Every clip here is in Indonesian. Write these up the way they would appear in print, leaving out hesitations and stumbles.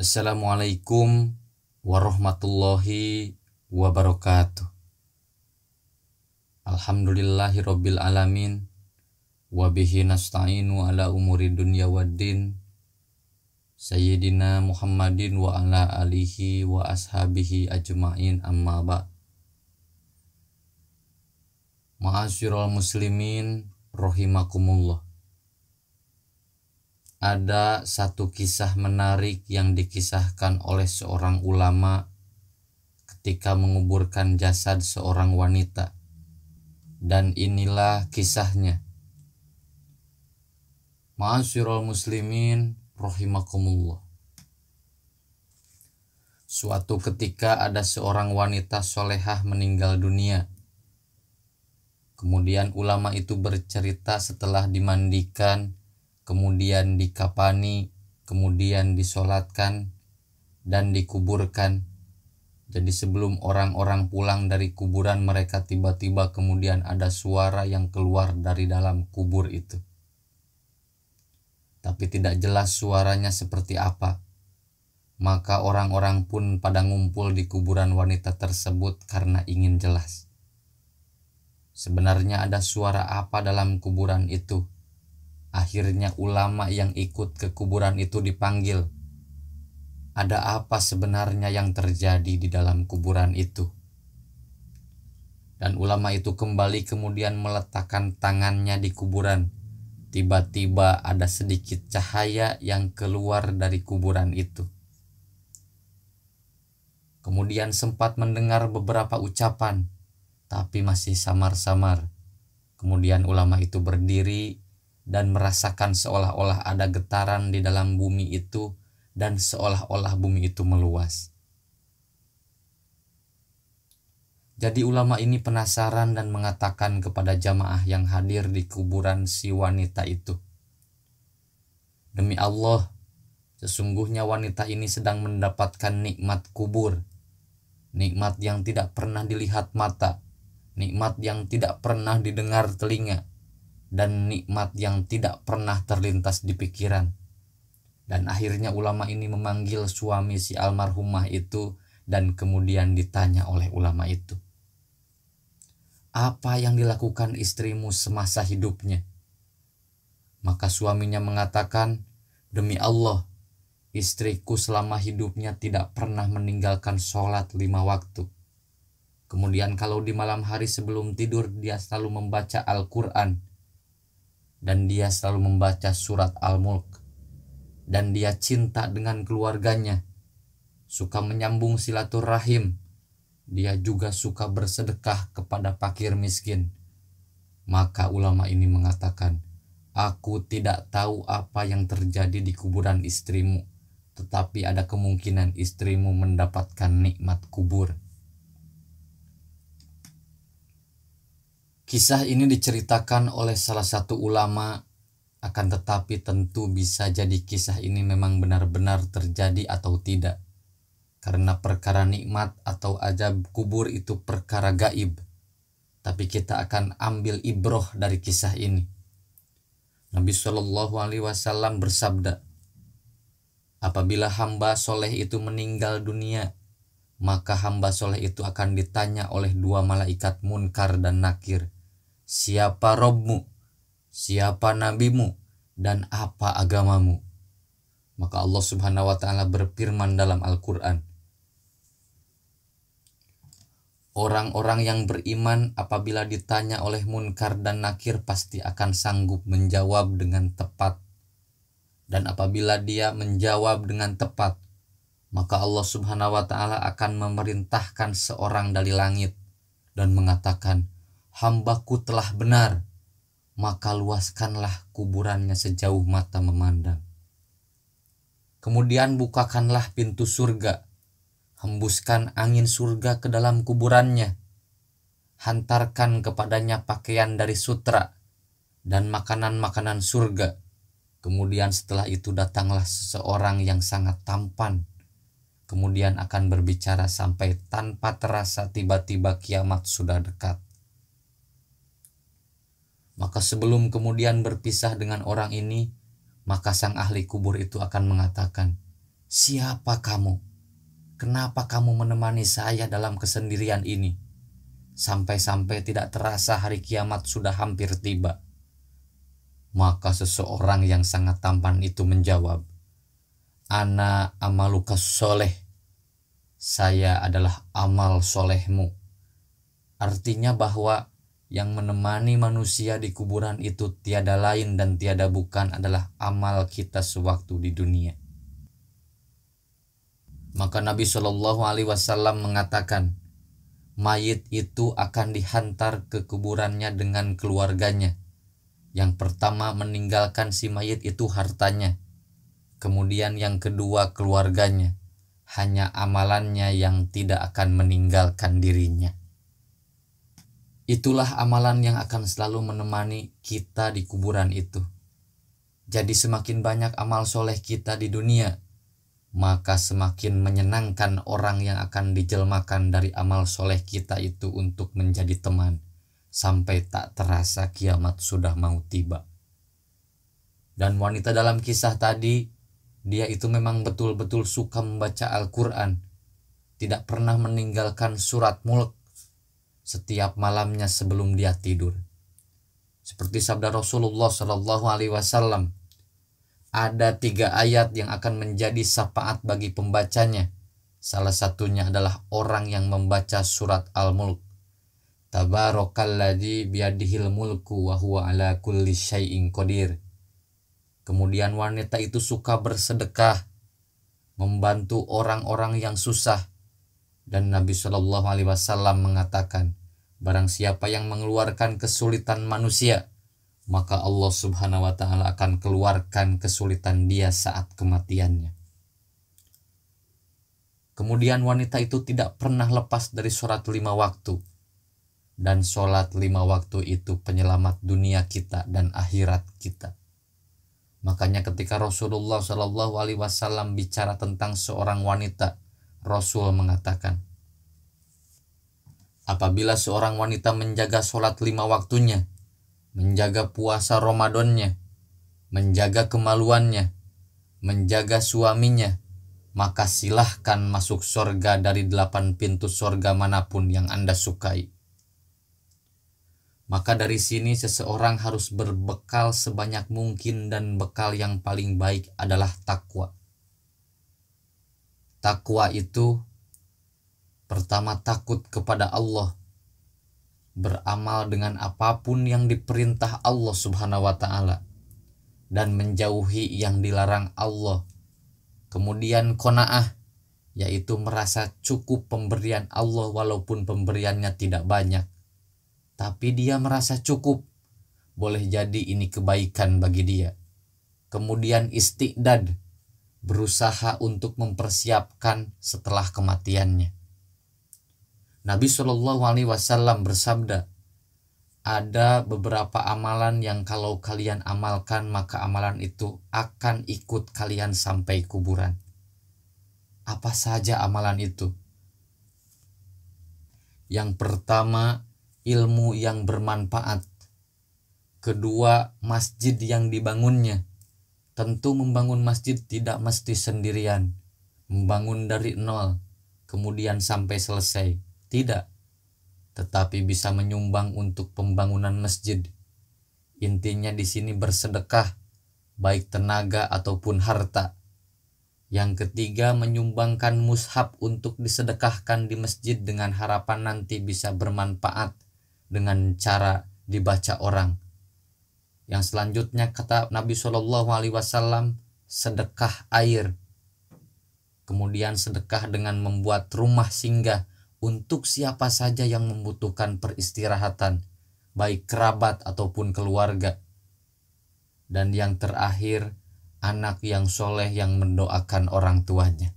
Assalamualaikum warahmatullahi wabarakatuh. Alhamdulillahirabbil alamin wa bihi nasta'inu ala umuri dunya waddin. Sayyidina Muhammadin wa ala alihi wa ashabihi ajma'in, amma ba'. Ma'asyiral muslimin rahimakumullah. Ada satu kisah menarik yang dikisahkan oleh seorang ulama ketika menguburkan jasad seorang wanita. Dan inilah kisahnya. Ma'asyiral muslimin rahimakumullah. Suatu ketika ada seorang wanita solehah meninggal dunia. Kemudian ulama itu bercerita setelah dimandikan, kemudian dikafani, kemudian disolatkan dan dikuburkan. Jadi sebelum orang-orang pulang dari kuburan, mereka tiba-tiba kemudian ada suara yang keluar dari dalam kubur itu. Tapi tidak jelas suaranya seperti apa. Maka orang-orang pun pada ngumpul di kuburan wanita tersebut karena ingin jelas. Sebenarnya ada suara apa dalam kuburan itu? Akhirnya ulama yang ikut ke kuburan itu dipanggil. Ada apa sebenarnya yang terjadi di dalam kuburan itu? Dan ulama itu kembali kemudian meletakkan tangannya di kuburan. Tiba-tiba ada sedikit cahaya yang keluar dari kuburan itu. Kemudian sempat mendengar beberapa ucapan, tapi masih samar-samar. Kemudian ulama itu berdiri dan merasakan seolah-olah ada getaran di dalam bumi itu dan seolah-olah bumi itu meluas. Jadi ulama ini penasaran dan mengatakan kepada jamaah yang hadir di kuburan si wanita itu, "Demi Allah, sesungguhnya wanita ini sedang mendapatkan nikmat kubur, nikmat yang tidak pernah dilihat mata, nikmat yang tidak pernah didengar telinga, dan nikmat yang tidak pernah terlintas di pikiran." Dan akhirnya ulama ini memanggil suami si almarhumah itu dan kemudian ditanya oleh ulama itu, "Apa yang dilakukan istrimu semasa hidupnya?" Maka suaminya mengatakan, "Demi Allah, istriku selama hidupnya tidak pernah meninggalkan sholat 5 waktu. Kemudian kalau di malam hari sebelum tidur dia selalu membaca Al-Quran. Dan dia selalu membaca surat Al-Mulk. Dan dia cinta dengan keluarganya. Suka menyambung silaturahim. Dia juga suka bersedekah kepada fakir miskin." Maka ulama ini mengatakan, "Aku tidak tahu apa yang terjadi di kuburan istrimu. Tetapi ada kemungkinan istrimu mendapatkan nikmat kubur." Kisah ini diceritakan oleh salah satu ulama, akan tetapi tentu bisa jadi kisah ini memang benar-benar terjadi atau tidak. Karena perkara nikmat atau ajab kubur itu perkara gaib. Tapi kita akan ambil ibroh dari kisah ini. Nabi SAW bersabda, "Apabila hamba soleh itu meninggal dunia, maka hamba soleh itu akan ditanya oleh 2 malaikat Munkar dan Nakir, siapa Robmu, siapa nabimu, dan apa agamamu?" Maka Allah Subhanahu wa ta'ala berfirman dalam Al-Quran, orang-orang yang beriman apabila ditanya oleh Munkar dan Nakir pasti akan sanggup menjawab dengan tepat. Dan apabila dia menjawab dengan tepat, maka Allah Subhanahu wa ta'ala akan memerintahkan seorang dari langit dan mengatakan, "Hambaku telah benar, maka luaskanlah kuburannya sejauh mata memandang. Kemudian bukakanlah pintu surga, hembuskan angin surga ke dalam kuburannya, hantarkan kepadanya pakaian dari sutra dan makanan-makanan surga. Kemudian setelah itu datanglah seseorang yang sangat tampan, kemudian akan berbicara sampai tanpa terasa tiba-tiba kiamat sudah dekat. Maka sebelum kemudian berpisah dengan orang ini, maka sang ahli kubur itu akan mengatakan, "Siapa kamu? Kenapa kamu menemani saya dalam kesendirian ini? Sampai-sampai tidak terasa hari kiamat sudah hampir tiba." Maka seseorang yang sangat tampan itu menjawab, "Ana amalukas soleh." Saya adalah amal solehmu. Artinya bahwa yang menemani manusia di kuburan itu tiada lain dan tiada bukan adalah amal kita sewaktu di dunia. Maka Nabi Shallallahu Alaihi Wasallam mengatakan, mayit itu akan dihantar ke kuburannya dengan keluarganya. Yang pertama meninggalkan si mayit itu hartanya. Kemudian yang kedua keluarganya. Hanya amalannya yang tidak akan meninggalkan dirinya. Itulah amalan yang akan selalu menemani kita di kuburan itu. Jadi semakin banyak amal soleh kita di dunia, maka semakin menyenangkan orang yang akan dijelmakan dari amal soleh kita itu untuk menjadi teman. Sampai tak terasa kiamat sudah mau tiba. Dan wanita dalam kisah tadi, dia itu memang betul-betul suka membaca Al-Quran. Tidak pernah meninggalkan surat Mulk setiap malamnya sebelum dia tidur. Seperti sabda Rasulullah Shallallahu Alaihi Wasallam, ada 3 ayat yang akan menjadi syafaat bagi pembacanya. Salah satunya adalah orang yang membaca surat Al-Mulk. Tabarakalladzi biyadihil mulku wa huwa ala kulli syai'in qadir. Kemudian wanita itu suka bersedekah, membantu orang-orang yang susah. Dan Nabi Shallallahu Alaihi Wasallam mengatakan, barang siapa yang mengeluarkan kesulitan manusia, maka Allah Subhanahu wa Ta'ala akan keluarkan kesulitan dia saat kematiannya. Kemudian wanita itu tidak pernah lepas dari sholat 5 waktu. Dan sholat 5 waktu itu penyelamat dunia kita dan akhirat kita. Makanya ketika Rasulullah Shallallahu Alaihi Wasallam bicara tentang seorang wanita, Rasul mengatakan, apabila seorang wanita menjaga sholat 5 waktunya, menjaga puasa Ramadannya, menjaga kemaluannya, menjaga suaminya, maka silahkan masuk surga dari 8 pintu surga manapun yang Anda sukai. Maka dari sini seseorang harus berbekal sebanyak mungkin dan bekal yang paling baik adalah takwa. Takwa itu pertama takut kepada Allah, beramal dengan apapun yang diperintah Allah Subhanahu wa Ta'ala, dan menjauhi yang dilarang Allah. Kemudian qanaah, yaitu merasa cukup pemberian Allah walaupun pemberiannya tidak banyak, tapi dia merasa cukup. Boleh jadi ini kebaikan bagi dia. Kemudian istiqdad, berusaha untuk mempersiapkan setelah kematiannya. Nabi Shallallahu Alaihi Wasallam bersabda, ada beberapa amalan yang kalau kalian amalkan maka amalan itu akan ikut kalian sampai kuburan. Apa saja amalan itu? Yang pertama, ilmu yang bermanfaat. Kedua, masjid yang dibangunnya. Tentu membangun masjid tidak mesti sendirian, membangun dari nol kemudian sampai selesai, tidak, tetapi bisa menyumbang untuk pembangunan masjid. Intinya di sini bersedekah, baik tenaga ataupun harta. Yang ketiga, menyumbangkan mushaf untuk disedekahkan di masjid dengan harapan nanti bisa bermanfaat dengan cara dibaca orang. Yang selanjutnya kata Nabi Shallallahu Alaihi Wasallam, sedekah air. Kemudian sedekah dengan membuat rumah singgah untuk siapa saja yang membutuhkan peristirahatan, baik kerabat ataupun keluarga. Dan yang terakhir, anak yang soleh yang mendoakan orang tuanya.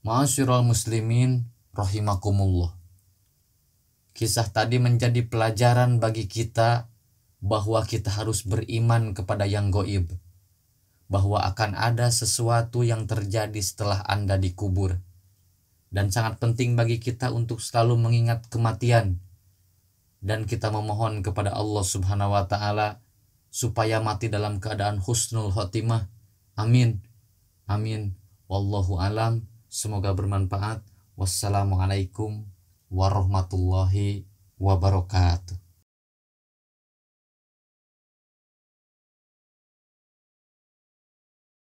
Ma'asyiral muslimin rahimakumullah. Kisah tadi menjadi pelajaran bagi kita bahwa kita harus beriman kepada yang gaib, bahwa akan ada sesuatu yang terjadi setelah Anda dikubur. Dan sangat penting bagi kita untuk selalu mengingat kematian, dan kita memohon kepada Allah Subhanahu wa Ta'ala supaya mati dalam keadaan husnul khotimah, Amin. Amin. Wallahu alam. Semoga bermanfaat. Wassalamualaikum warahmatullahi wabarakatuh.